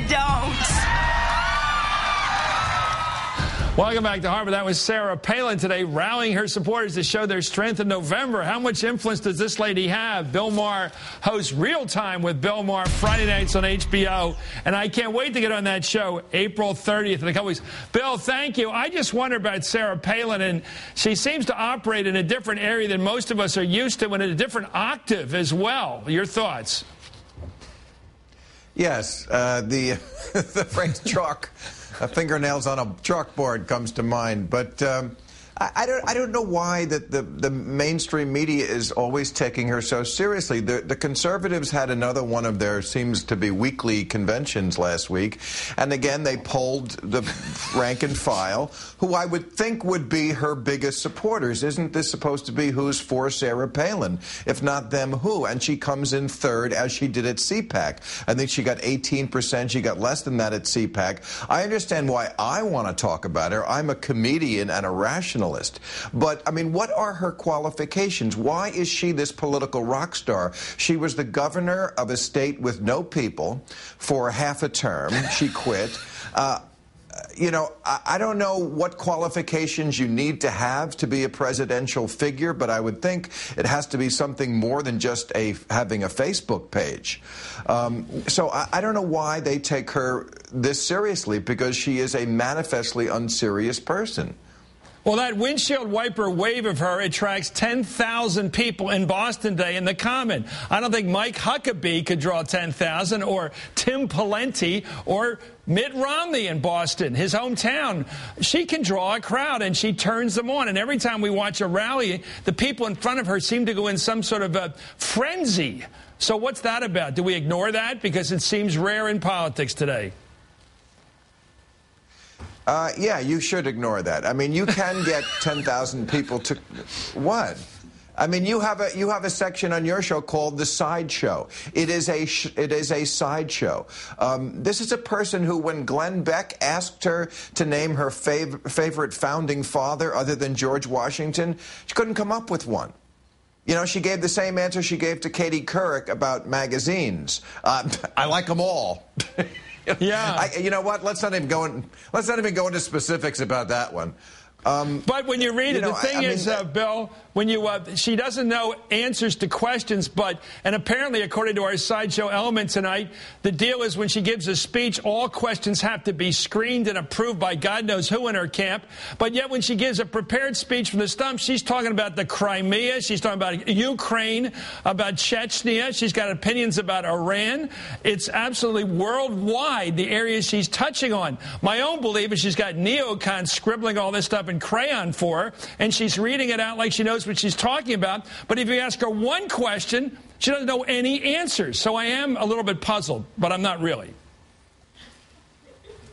don't. Welcome back to Harbor. That was Sarah Palin today rallying her supporters to show their strength in November. How much influence does this lady have? Bill Maher hosts Real Time with Bill Maher Friday nights on HBO. And I can't wait to get on that show April 30th in a couple weeks. Bill, thank you. I just wonder about Sarah Palin, and she seems to operate in a different area than most of us are used to, and in a different octave as well. Your thoughts? Yes, the phrase chalk. Fingernails on a chalkboard comes to mind, but I don't know why the mainstream media is always taking her so seriously. The conservatives had another one of their seems to be weekly conventions last week, and again they polled the rank and file, who I would think would be her biggest supporters. Isn't this supposed to be who's for Sarah Palin? If not them, who? And she comes in third, as she did at CPAC. I think she got 18%. She got less than that at CPAC. I understand why I want to talk about her. I'm a comedian and a rationalist. But, I mean, what are her qualifications? Why is she this political rock star? She was the governor of a state with no people for half a term. She quit. You know, I don't know what qualifications you need to have to be a presidential figure, but I would think it has to be something more than just having a Facebook page. So I don't know why they take her this seriously, because she is a manifestly unserious person. Well, that windshield wiper wave of her attracts 10,000 people in Boston Day in the Common. I don't think Mike Huckabee could draw 10,000, or Tim Pawlenty, or Mitt Romney in Boston, his hometown. She can draw a crowd, and she turns them on. And every time we watch a rally, the people in front of her seem to go in some sort of a frenzy. So what's that about? Do we ignore that? Because it seems rare in politics today. Yeah, you should ignore that. I mean, you can get 10,000 people to what? I mean, you have a section on your show called The Sideshow. It is a sideshow. This is a person who, when Glenn Beck asked her to name her favorite founding father other than George Washington, she couldn't come up with one. You know, she gave the same answer she gave to Katie Couric about magazines. I like them all. Yeah. You know what? Let's not even go into specifics about that one. But when you read it, the thing is, Bill, when she doesn't know answers to questions, and apparently, according to our sideshow element tonight, the deal is when she gives a speech, all questions have to be screened and approved by God knows who in her camp. But yet, when she gives a prepared speech from the stump, she's talking about the Crimea, she's talking about Ukraine, about Chechnya, she's got opinions about Iran. It's absolutely worldwide, the areas she's touching on. My own belief is she's got neocons scribbling all this stuff in crayon for her, and she's reading it out like she knows what she's talking about. But if you ask her one question, she doesn't know any answers. So I am a little bit puzzled, but I'm not really.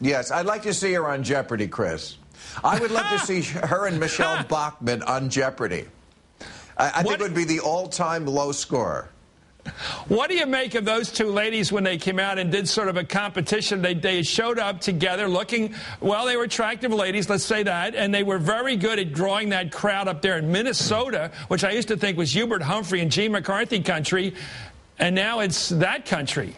Yes, I'd like to see her on Jeopardy, Chris. I would love to see her and Michelle Bachmann on Jeopardy. I think it would be the all-time low score. What do you make of those two ladies when they came out and did sort of a competition? They showed up together looking, well, they were attractive ladies, let's say that, and they were very good at drawing that crowd up there in Minnesota, which I used to think was Hubert Humphrey and G. McCarthy country, and now it's that country.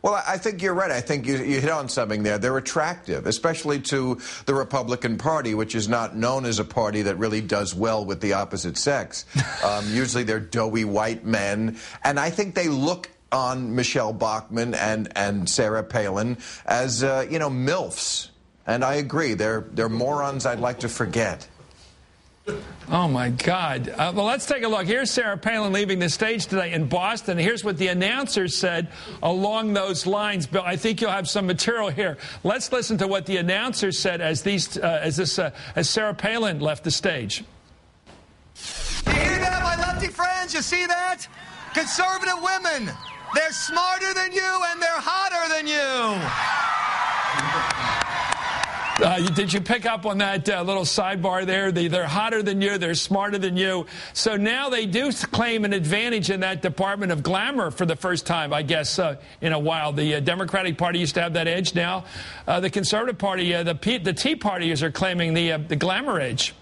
Well, I think you're right. I think you hit on something there. They're attractive, especially to the Republican Party, which is not known as a party that really does well with the opposite sex. Usually they're doughy white men. And I think they look on Michelle Bachmann and Sarah Palin as, MILFs. And I agree. They're morons I'd like to forget. Oh, my God. Well, let's take a look. Here's Sarah Palin leaving the stage today in Boston. Here's what the announcer said along those lines. Bill, I think you'll have some material here. Let's listen to what the announcer said as Sarah Palin left the stage. You hear that, my lefty friends? You see that? Conservative women. They're smarter than you and they're hotter than you. Did you pick up on that little sidebar there? They're hotter than you. They're smarter than you. So now they do claim an advantage in that department of glamour for the first time, I guess, in a while. The Democratic Party used to have that edge. Now the Conservative Party, the Tea Partiers are claiming the glamour edge.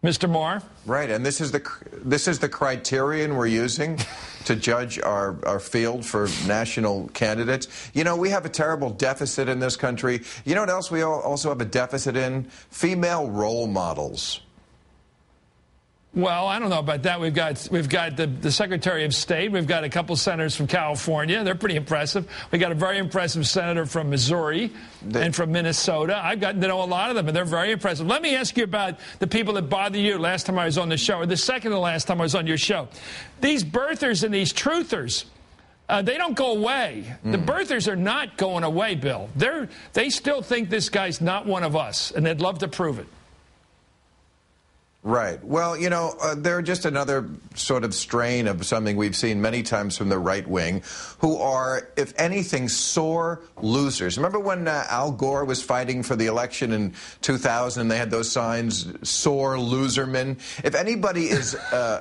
Mr. Maher? Right, and this is the criterion we're using to judge our field for national candidates. You know, we have a terrible deficit in this country. You know what else we also have a deficit in? Female role models. Well, I don't know about that. We've got the Secretary of State. We've got a couple senators from California. They're pretty impressive. We got a very impressive senator from Missouri and from Minnesota. I've gotten to know a lot of them, and they're very impressive. Let me ask you about the people that bother you last time I was on the show, or the second to last time I was on your show. These birthers and these truthers, they don't go away. The birthers are not going away, Bill. They still think this guy's not one of us, and they'd love to prove it. Right. Well, you know, they're just another sort of strain of something we've seen many times from the right wing, who are, if anything, sore losers. Remember when Al Gore was fighting for the election in 2000, and they had those signs, sore losermen? If anybody is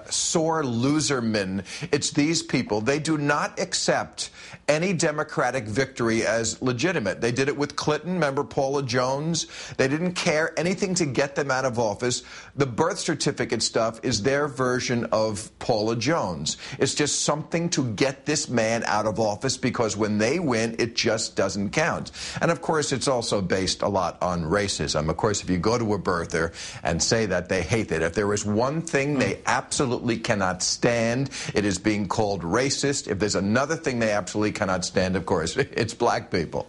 sore losermen, it's these people. They do not accept any Democratic victory as legitimate. They did it with Clinton. Remember Paula Jones? They didn't care anything to get them out of office. The birth certificate stuff is their version of Paula Jones. It's just something to get this man out of office, because when they win, it just doesn't count. And of course, it's also based a lot on racism. Of course, if you go to a birther and say that they hate it, if there is one thing they absolutely cannot stand, it is being called racist. If there's another thing they absolutely cannot stand, of course, it's black people.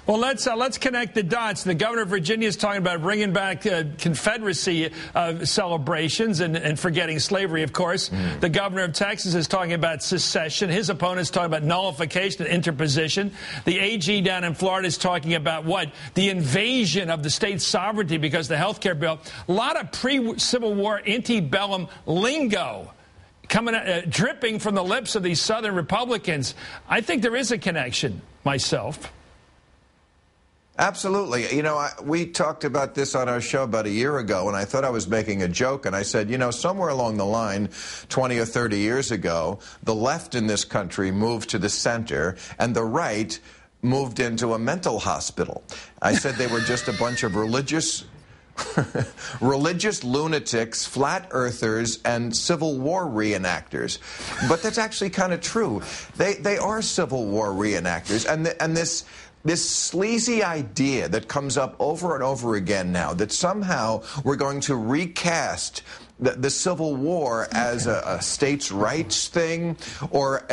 Well, let's connect the dots. The governor of Virginia is talking about bringing back Confederacy celebrations and forgetting slavery, of course. The governor of Texas is talking about secession. His opponent's talking about nullification and interposition. The AG down in Florida is talking about what? The invasion of the state's sovereignty because of the health care bill. A lot of pre-Civil War antebellum lingo coming dripping from the lips of these Southern Republicans. I think there is a connection, myself. Absolutely. You know, we talked about this on our show about a year ago, and I thought I was making a joke, and I said, you know, somewhere along the line, 20 or 30 years ago, the left in this country moved to the center, and the right moved into a mental hospital. I said they were just a bunch of religious lunatics, flat earthers, and Civil War reenactors. But that's actually kind of true. They are Civil War reenactors, and this sleazy idea that comes up over and over again now, that somehow we're going to recast the Civil War as a states' rights thing, or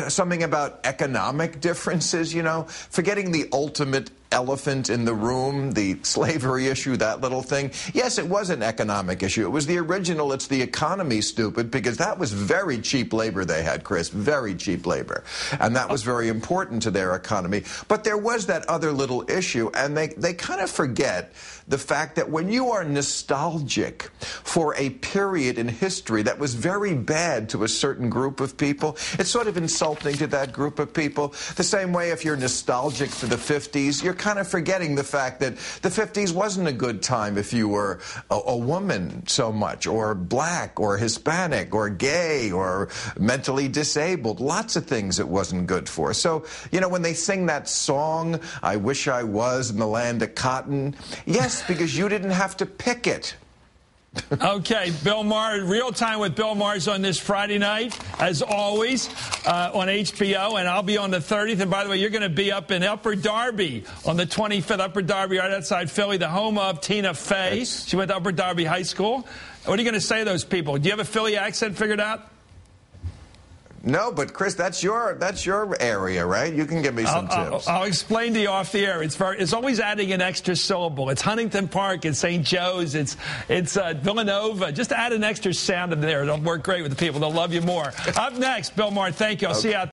something about economic differences, you know, forgetting the ultimate elephant in the room, the slavery issue, that little thing. Yes, it was an economic issue. It was the original, it's the economy, stupid, because that was very cheap labor they had, Chris, very cheap labor. And that was very important to their economy. But there was that other little issue, and they kind of forget the fact that when you are nostalgic for a period in history that was very bad to a certain group of people, it's sort of insulting to that group of people. The same way if you're nostalgic for the 50s, you're kind of forgetting the fact that the 50s wasn't a good time if you were a woman so much, or black, or Hispanic, or gay, or mentally disabled. Lots of things it wasn't good for. So, you know, when they sing that song, I Wish I Was in the Land of Cotton, yes, because you didn't have to pick it. Okay, Bill Maher, Real Time with Bill Maher's on this Friday night, as always, on HBO, and I'll be on the 30th. And by the way, you're going to be up in Upper Darby on the 25th, Upper Darby, right outside Philly, the home of Tina Fey. She went to Upper Darby High School. What are you going to say to those people? Do you have a Philly accent figured out? No, but Chris, that's your area, right? You can give me some tips. I'll explain to you off the air. It's always adding an extra syllable. It's Huntington Park, it's St. Joe's, it's Villanova. Just add an extra sound in there. It'll work great with the people. They'll love you more. Up next, Bill Maher, thank you. I'll see you out there.